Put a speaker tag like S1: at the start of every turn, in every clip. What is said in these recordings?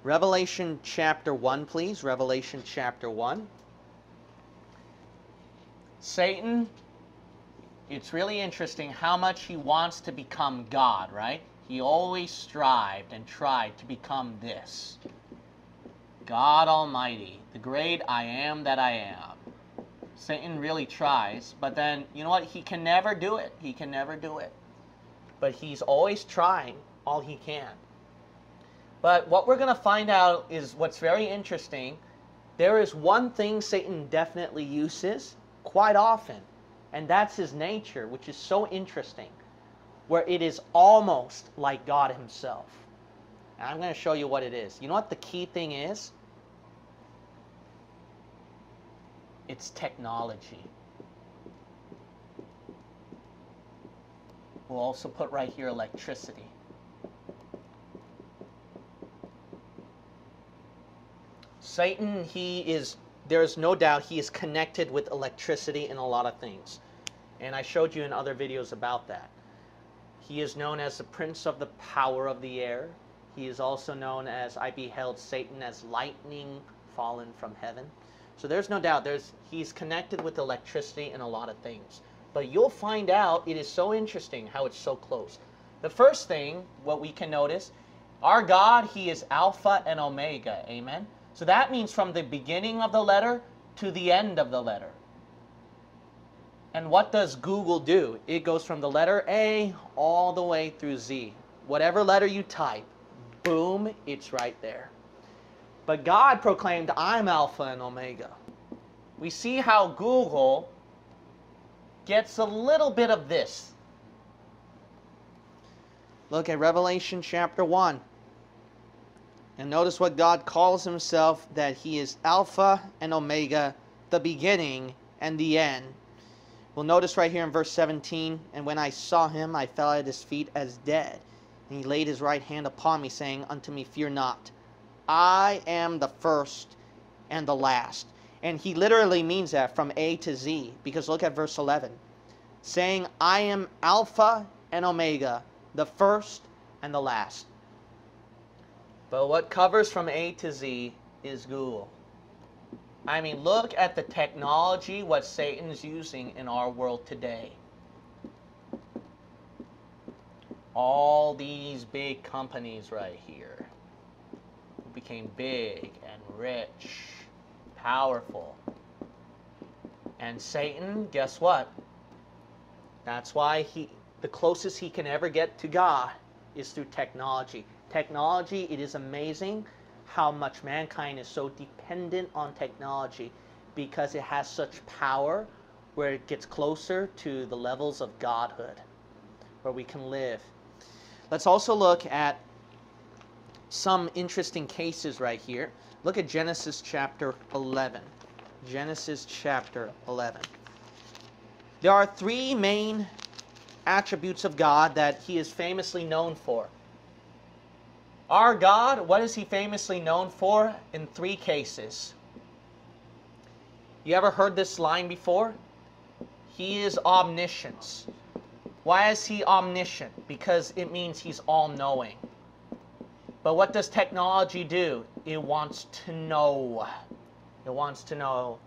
S1: Revelation chapter 1, please. Revelation chapter 1. Satan, it's really interesting how much he wants to become God, right? He always strived and tried to become this. God Almighty, the great I am that I am. Satan really tries, but then, you know what? He can never do it. He can never do it. But he's always trying all he can. But what we're going to find out is what's very interesting. There is one thing Satan definitely uses quite often, and that's his nature, which is so interesting, where it is almost like God himself. And I'm going to show you what it is. You know what the key thing is? It's technology. We'll also put right here electricity. Satan, there's no doubt he is connected with electricity in a lot of things. And I showed you in other videos about that. He is known as the prince of the power of the air. He is also known as, I beheld Satan as lightning fallen from heaven. So there's no doubt he's connected with electricity in a lot of things. But you'll find out it is so interesting how it's so close. The first thing, what we can notice, our God, he is Alpha and Omega. Amen? So that means from the beginning of the letter to the end of the letter. And what does Google do? It goes from the letter A all the way through Z. Whatever letter you type, boom, it's right there. But God proclaimed, I'm Alpha and Omega. We see how Google gets a little bit of this. Look at Revelation chapter 1. And notice what God calls himself, that he is Alpha and Omega, the beginning and the end. We'll notice right here in verse 17, and when I saw him, I fell at his feet as dead. And he laid his right hand upon me, saying unto me, fear not. I am the first and the last. And he literally means that from A to Z, because look at verse 11. Saying, I am Alpha and Omega, the first and the last. But what covers from A to Z is Google. I mean, look at the technology, what Satan's using in our world today. All these big companies right here became big and rich, powerful. And Satan, guess what? That's why the closest he can ever get to God is through technology. Technology, it is amazing how much mankind is so dependent on technology because it has such power where it gets closer to the levels of godhood, where we can live. Let's also look at some interesting cases right here. Look at Genesis chapter 11. Genesis chapter 11. There are three main attributes of God that he is famously known for. Our God, what is he famously known for? In three cases. You ever heard this line before? He is omniscience. Why is he omniscient? Because it means he's all-knowing. But what does technology do? It wants to know. It wants to know.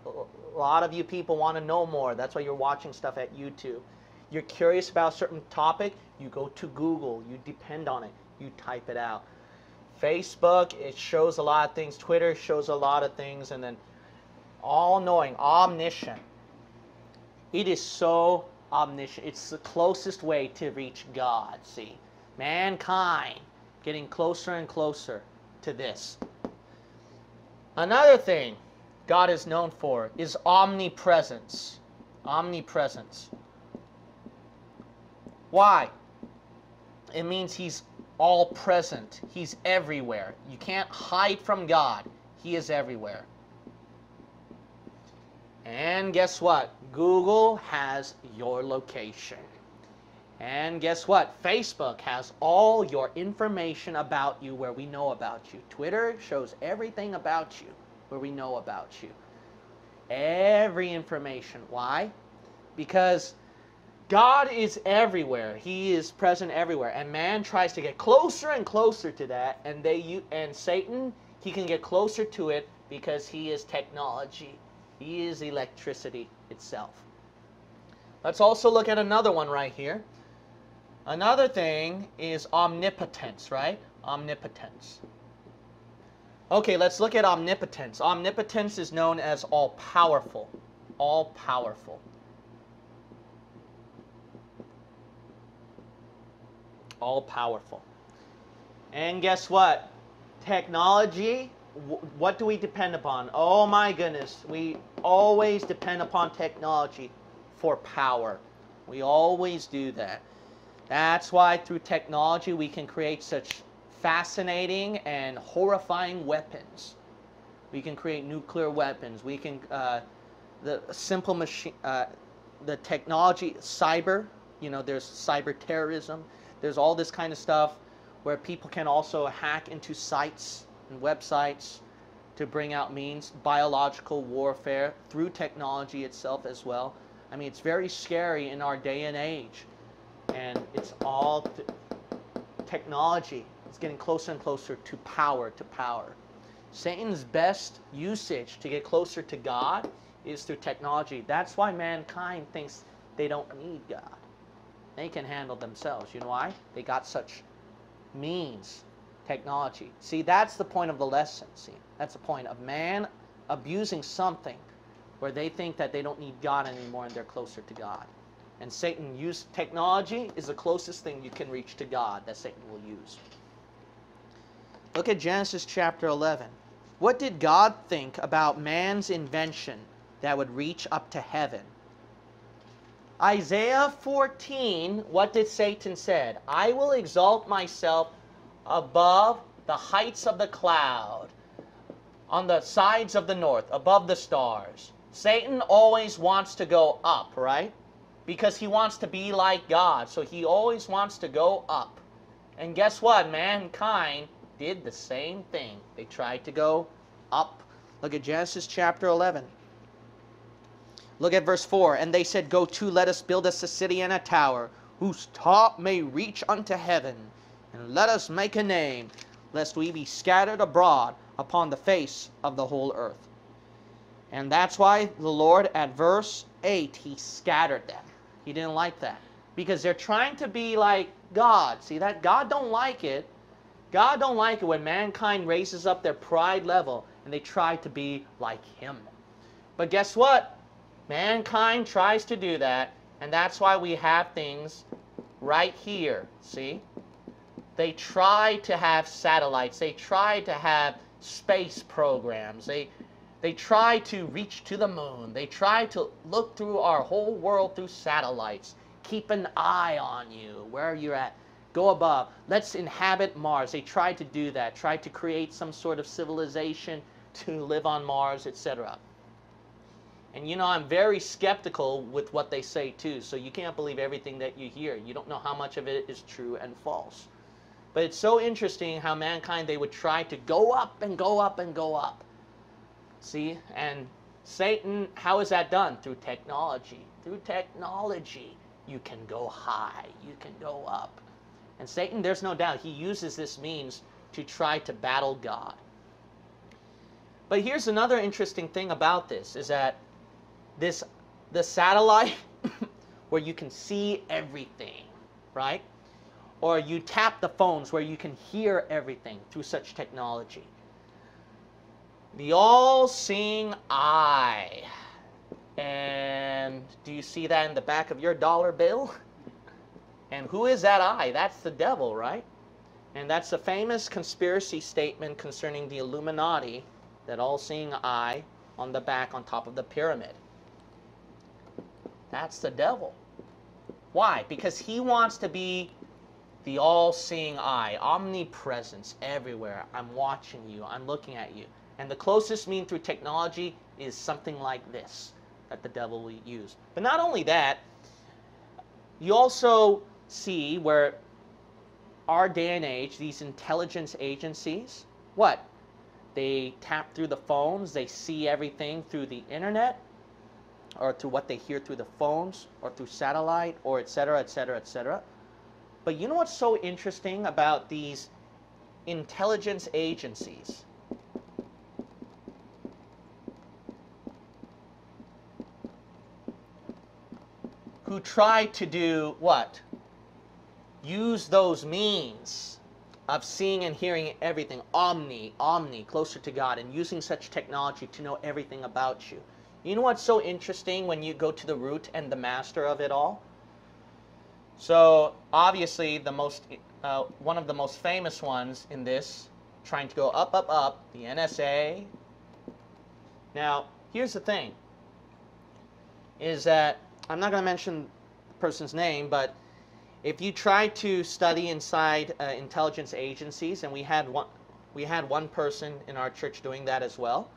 S1: A lot of you people want to know more. That's why you're watching stuff at YouTube. You're curious about a certain topic, you go to Google. You depend on it. You type it out. Facebook, it shows a lot of things. Twitter shows a lot of things. And then all-knowing, omniscient. It is so omniscient. It's the closest way to reach God, see. Mankind getting closer and closer to this. Another thing God is known for is omnipresence. Omnipresence. Why? It means he's all present. He's everywhere. You can't hide from God. He is everywhere. And guess what? Google has your location. And guess what? Facebook has all your information about you where we know about you. Twitter shows everything about you where we know about you. Every information. Why? Because God is everywhere. He is present everywhere. And man tries to get closer and closer to that. And Satan, he can get closer to it because he is technology. He is electricity itself. Let's also look at another one right here. Another thing is omnipotence, right? Omnipotence. Okay, let's look at omnipotence. Omnipotence is known as all-powerful. All-powerful. All-powerful. And guess what? Technology, what do we depend upon? Oh my goodness, we always depend upon technology for power. We always do that. That's why through technology we can create such fascinating and horrifying weapons. We can create nuclear weapons. We can, the simple machine, the technology, cyber, you know, there's cyber terrorism. There's all this kind of stuff where people can also hack into sites and websites to bring out means, biological warfare through technology itself as well. I mean, it's very scary in our day and age. And it's all technology. It's getting closer and closer to power, Satan's best usage to get closer to God is through technology. That's why mankind thinks they don't need God. They can handle themselves. You know why? They got such means, technology. See, that's the point of the lesson. See, that's the point of man abusing something where they think that they don't need God anymore and they're closer to God. And Satan used technology is the closest thing you can reach to God that Satan will use. Look at Genesis chapter 11. What did God think about man's invention that would reach up to heaven? Isaiah 14, what did Satan said? I will exalt myself above the heights of the cloud, on the sides of the north, above the stars. Satan always wants to go up, right? Because he wants to be like God. So he always wants to go up. And guess what? Mankind did the same thing. They tried to go up. Look at Genesis chapter 11. Look at verse 4. And they said, Go to, let us build us a city and a tower, whose top may reach unto heaven. And let us make a name, lest we be scattered abroad upon the face of the whole earth. And that's why the Lord, at verse 8, he scattered them. He didn't like that. Because they're trying to be like God. See that? God don't like it. God don't like it when mankind raises up their pride level and they try to be like him. But guess what? Mankind tries to do that, and that's why we have things right here. See? They try to have satellites. They try to have space programs. They try to reach to the moon. They try to look through our whole world through satellites. Keep an eye on you, where you're at. Go above. Let's inhabit Mars. They tried to do that. Tried to create some sort of civilization to live on Mars, etc. And you know, I'm very skeptical with what they say too. So you can't believe everything that you hear. You don't know how much of it is true and false. But it's so interesting how mankind, they would try to go up and go up and go up. See? And Satan, how is that done? Through technology. Through technology, you can go high. You can go up. And Satan, there's no doubt, he uses this means to try to battle God. But here's another interesting thing about this, is that the satellite where you can see everything, right? Or you tap the phones where you can hear everything through such technology. The all-seeing eye. And do you see that in the back of your dollar bill? And who is that eye? That's the devil, right? And that's a famous conspiracy statement concerning the Illuminati, that all-seeing eye on the back on top of the pyramid. That's the devil. Why? Because he wants to be the all-seeing eye, omnipresence everywhere. I'm watching you. I'm looking at you. And the closest mean through technology is something like this that the devil will use. But not only that, you also see where our day and age, these intelligence agencies, what? They tap through the phones, they see everything through the internet, or through what they hear through the phones, or through satellite, or etc., etc., etc. But you know what's so interesting about these intelligence agencies? who try to do what? Use those means of seeing and hearing everything, omni, closer to God, and using such technology to know everything about you. You know what's so interesting when you go to the root and the master of it all? So obviously one of the most famous ones in this, trying to go up, the NSA. Now, here's the thing, is that, I'm not going to mention the person's name, but if you try to study inside intelligence agencies, and we had one person in our church doing that as well,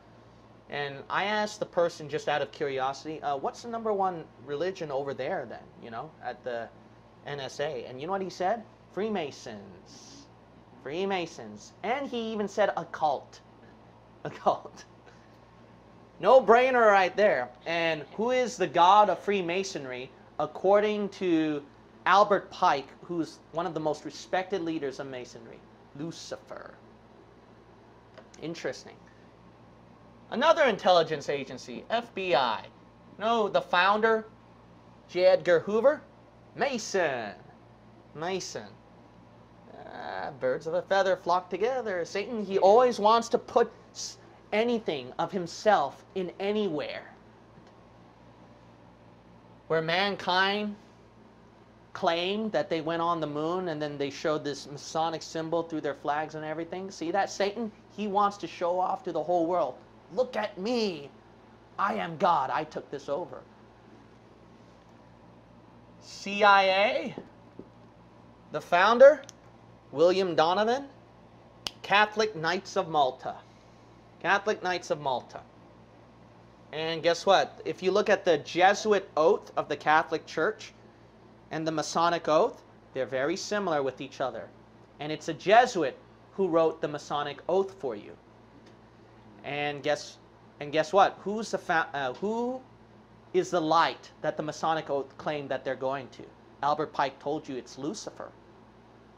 S1: and I asked the person just out of curiosity, what's the #1 religion over there then, you know, at the NSA? And you know what he said? Freemasons. Freemasons. And he even said a cult. A cult. No brainer right there. And who is the god of Freemasonry according to Albert Pike, who's one of the most respected leaders of Masonry? Lucifer. Interesting. Another intelligence agency, FBI. No, the founder, J. Edgar Hoover? Mason. Mason. Birds of a feather flock together. Satan, he always wants to put anything of himself in anywhere. Where mankind claimed that they went on the moon and then they showed this Masonic symbol through their flags and everything. See that? Satan, he wants to show off to the whole world. Look at me. I am God. I took this over. CIA, the founder, William Donovan, Catholic Knights of Malta. Catholic Knights of Malta. And guess what? If you look at the Jesuit oath of the Catholic Church and the Masonic oath, they're very similar with each other. And it's a Jesuit who wrote the Masonic oath for you. And guess what? Who is the light that the Masonic oath claimed that they're going to? Albert Pike told you it's Lucifer.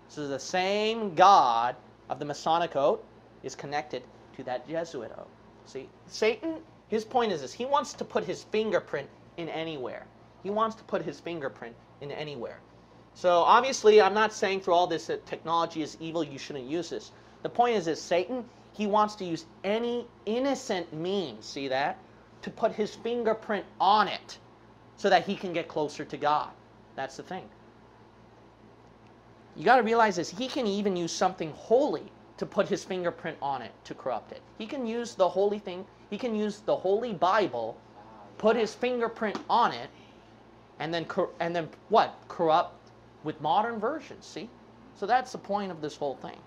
S1: So the same God of the Masonic oath is connected to that Jesuit oath. See, Satan, his point is this. He wants to put his fingerprint in anywhere. He wants to put his fingerprint in anywhere. So obviously, I'm not saying through all this that technology is evil, you shouldn't use this. The point is this, Satan, he wants to use any innocent means, see that, to put his fingerprint on it so that he can get closer to God. That's the thing. You got to realize this. He can even use something holy to put his fingerprint on it to corrupt it. He can use the holy thing. He can use the Holy Bible, put his fingerprint on it, and then what? Corrupt with modern versions. See? So that's the point of this whole thing.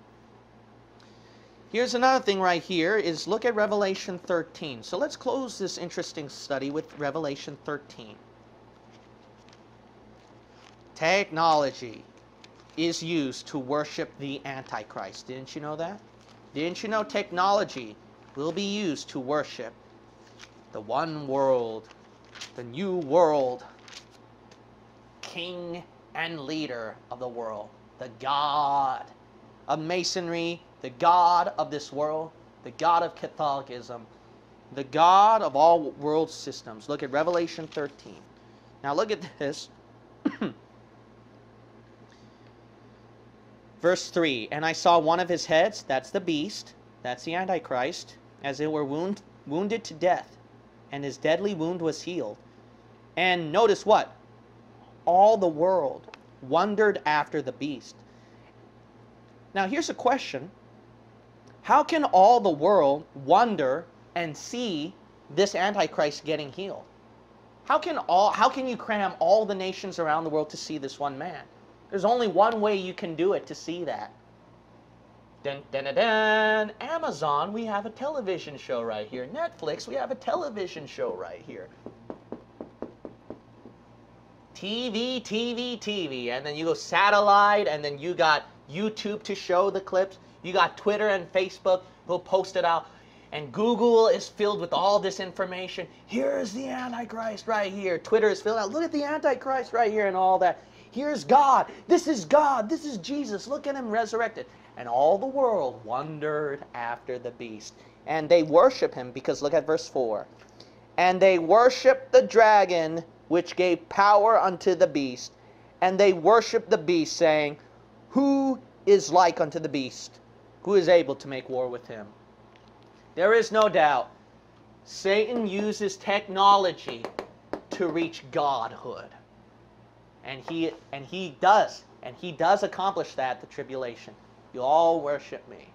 S1: Here's another thing right here is look at Revelation 13. So let's close this interesting study with Revelation 13. Technology is used to worship the Antichrist. Didn't you know that? Didn't you know technology will be used to worship the one world, the new world, king and leader of the world, the God of Masonry, the God of this world, the God of Catholicism, the God of all world systems. Look at Revelation 13. Now look at this. Verse 3, and I saw one of his heads, that's the beast, that's the Antichrist, as it were wounded to death, and his deadly wound was healed. And notice what? All the world wondered after the beast. Now here's a question. How can all the world wonder and see this Antichrist getting healed? How can you cram all the nations around the world to see this one man? There's only one way you can do it to see that. Dun, dun, dun, dun. Amazon, we have a television show right here. Netflix, we have a television show right here. TV, and then you go satellite, and then you got YouTube to show the clips. You got Twitter and Facebook, they'll post it out. And Google is filled with all this information. Here's the Antichrist right here. Twitter is filled out. Look at the Antichrist right here and all that. Here's God. This is God. This is Jesus. Look at him resurrected. And all the world wondered after the beast. And they worship him because look at verse 4. And they worship the dragon which gave power unto the beast. And they worshiped the beast, saying, Who is like unto the beast? Who is able to make war with him? There is no doubt Satan uses technology to reach godhood. And he does accomplish that at the tribulation. You all worship me.